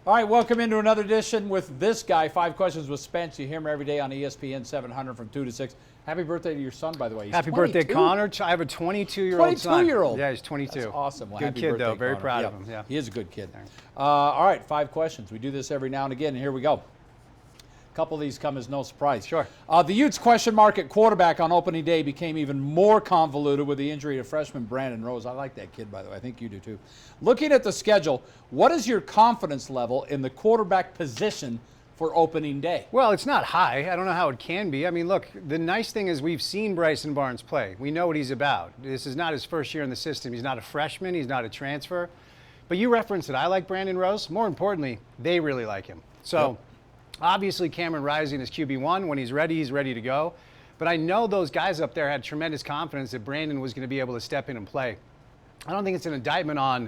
All right, welcome into another edition with this guy, 5 Questions with Spence. You hear him every day on ESPN 700 from 2 to 6. Happy birthday to your son, by the way. He's Happy 22. birthday, Connor. I have a 22-year-old son. 22-year-old. Yeah, he's 22. That's awesome. Well, good happy kid, birthday, though. Very Connor. proud of him. Yeah. He is a good kid. All right, 5 questions. We do this every now and again, and here we go. A couple of these come as no surprise. Sure. The Utes question mark at quarterback on opening day became even more convoluted with the injury to freshman Brandon Rose. I like that kid, by the way. I think you do too. Looking at the schedule, what is your confidence level in the quarterback position for opening day? Well, it's not high. I don't know how it can be. I mean, look, the nice thing is we've seen Bryson Barnes play. We know what he's about. This is not his first year in the system. He's not a freshman. He's not a transfer. But you referenced it. I like Brandon Rose. More importantly, they really like him. So obviously Cameron Rising is QB1. When he's ready to go. But I know those guys up there had tremendous confidence that Brandon was going to be able to step in and play. I don't think it's an indictment on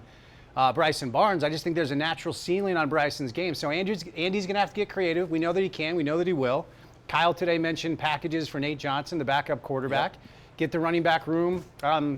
Bryson Barnes. I just think there's a natural ceiling on Bryson's game. So Andy's going to have to get creative. We know that he can. We know that he will. Kyle today mentioned packages for Nate Johnson, the backup quarterback. Yep. Get the running back room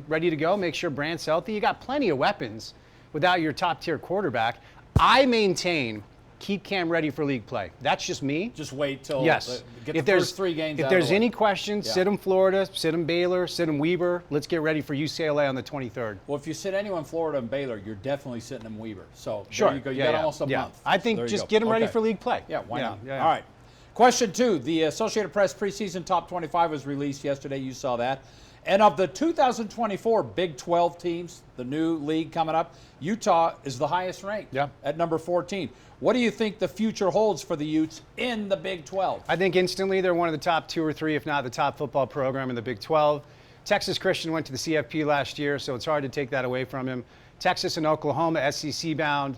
ready to go. Make sure Brandt's healthy. You got plenty of weapons without your top-tier quarterback. I maintain keep Cam ready for league play. That's just me. Just wait till get the first 3 games out If there's of the way. any questions, sit him Florida, sit him Baylor, sit him Weber. Let's get ready for UCLA on the 23rd. Well, if you sit anyone Florida and Baylor, you're definitely sitting them Weber. So sure. there you go. You got almost a month. I think so just get him ready for league play. Yeah, why not? All right. Question 2. The Associated Press preseason top 25 was released yesterday. You saw that. And of the 2024 Big 12 teams, the new league coming up, Utah is the highest ranked at number 14. What do you think the future holds for the Utes in the Big 12? I think instantly they're one of the top 2 or 3, if not the top football program in the Big 12. Texas Christian went to the CFP last year, so it's hard to take that away from him. Texas and Oklahoma, SEC bound.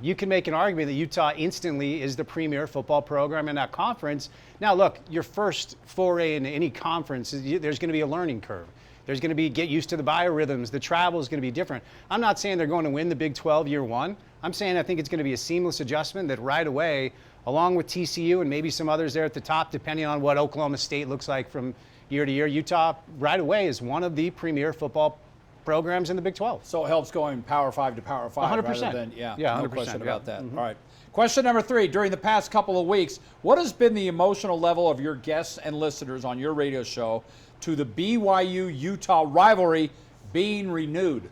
You can make an argument that Utah instantly is the premier football program in that conference. Now, look, your first foray into any conference, there's going to be a learning curve. There's going to be get used to the biorhythms. The travel is going to be different. I'm not saying they're going to win the Big 12 year one. I'm saying I think it's going to be a seamless adjustment that right away, along with TCU and maybe some others there at the top, depending on what Oklahoma State looks like from year to year, Utah right away is one of the premier football programs in the Big 12. So it helps going Power 5 to Power 5 100%. rather than, 100%, no question about that. All right. Question number 3. During the past couple of weeks, what has been the emotional level of your guests and listeners on your radio show to the BYU-Utah rivalry being renewed?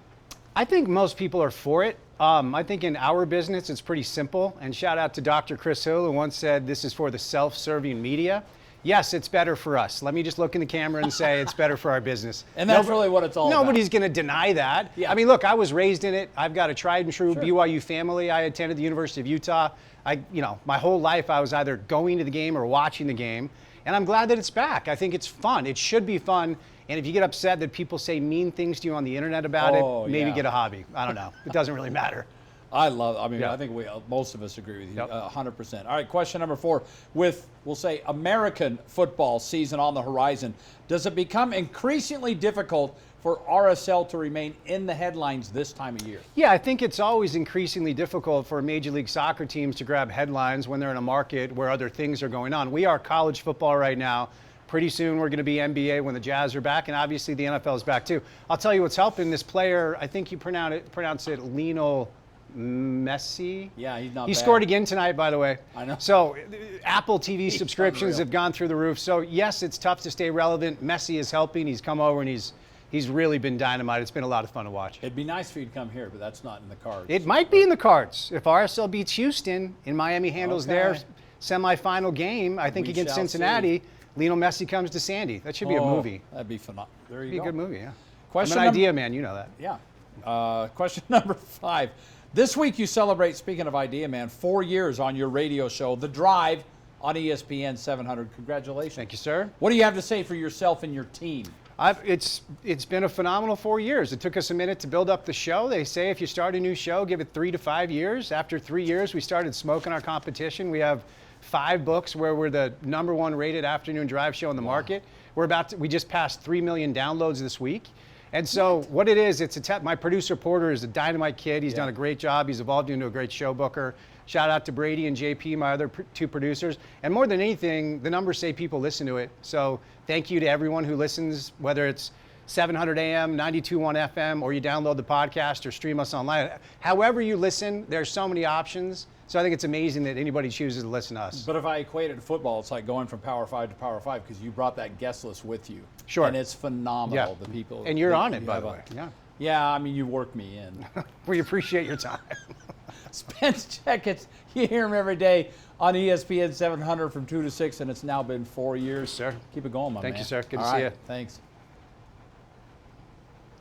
I think most people are for it. I think in our business, it's pretty simple. And shout out to Dr. Chris Hill, who once said this is for the self-serving media. Yes, it's better for us. Let me just look in the camera and say it's better for our business. And that's really what it's all about. Nobody's going to deny that. Yeah. I mean, look, I was raised in it. I've got a tried and true BYU family. I attended the University of Utah. My whole life I was either going to the game or watching the game. And I'm glad that it's back. I think it's fun. It should be fun. And if you get upset that people say mean things to you on the internet about it, maybe get a hobby. I don't know. It doesn't really matter. I think most of us agree with you 100%. All right, question number 4. With, we'll say, American football season on the horizon, does it become increasingly difficult for RSL to remain in the headlines this time of year? Yeah, I think it's always increasingly difficult for Major League Soccer teams to grab headlines when they're in a market where other things are going on. We are college football right now. Pretty soon we're going to be NBA when the Jazz are back, and obviously the NFL is back too. I'll tell you what's helping this player, I think you pronounce it Lionel Messi. Yeah, he's not He bad. Scored again tonight, by the way. I know. So Apple TV subscriptions unreal. have gone through the roof. So yes, it's tough to stay relevant. Messi is helping. He's come over and he's really been dynamite. It's been a lot of fun to watch. It'd be nice for you to come here, but that's not in the cards. It might be in the cards. If RSL beats Houston and Miami handles their semifinal game, I think against Cincinnati, Lionel Messi comes to Sandy. That should be a movie. That'd be phenomenal. There you Be go. a good movie, yeah. Question I'm an idea man, you know that. Yeah. Question number 5. This week you celebrate, speaking of Idea Man, 4 years on your radio show, The Drive, on ESPN 700. Congratulations. Thank you, sir. What do you have to say for yourself and your team? It's been a phenomenal 4 years. It took us a minute to build up the show. They say if you start a new show, give it 3 to 5 years. After 3 years, we started smoking our competition. We have 5 books where we're the #1 rated afternoon drive show in the market. We just passed 3 million downloads this week. And so what it is, my producer Porter is a dynamite kid. He's done a great job. He's evolved into a great show booker. Shout out to Brady and JP, my other 2 producers. And more than anything, the numbers say people listen to it. So thank you to everyone who listens, whether it's 700 AM, 92.1 FM, or you download the podcast or stream us online. However you listen, there's so many options. So I think it's amazing that anybody chooses to listen to us. But if I equate it to football, it's like going from Power 5 to Power 5 because you brought that guest list with you. Sure. And it's phenomenal, the people. And you're that on it, you by have the on. way. Yeah. Yeah, I mean, you worked me in. We appreciate your time. Spence Checketts, you hear him every day on ESPN 700 from 2 to 6, and it's now been 4 years. Yes, sir. Keep it going, my man. Thank you, sir. Good to All see right. you. Thanks.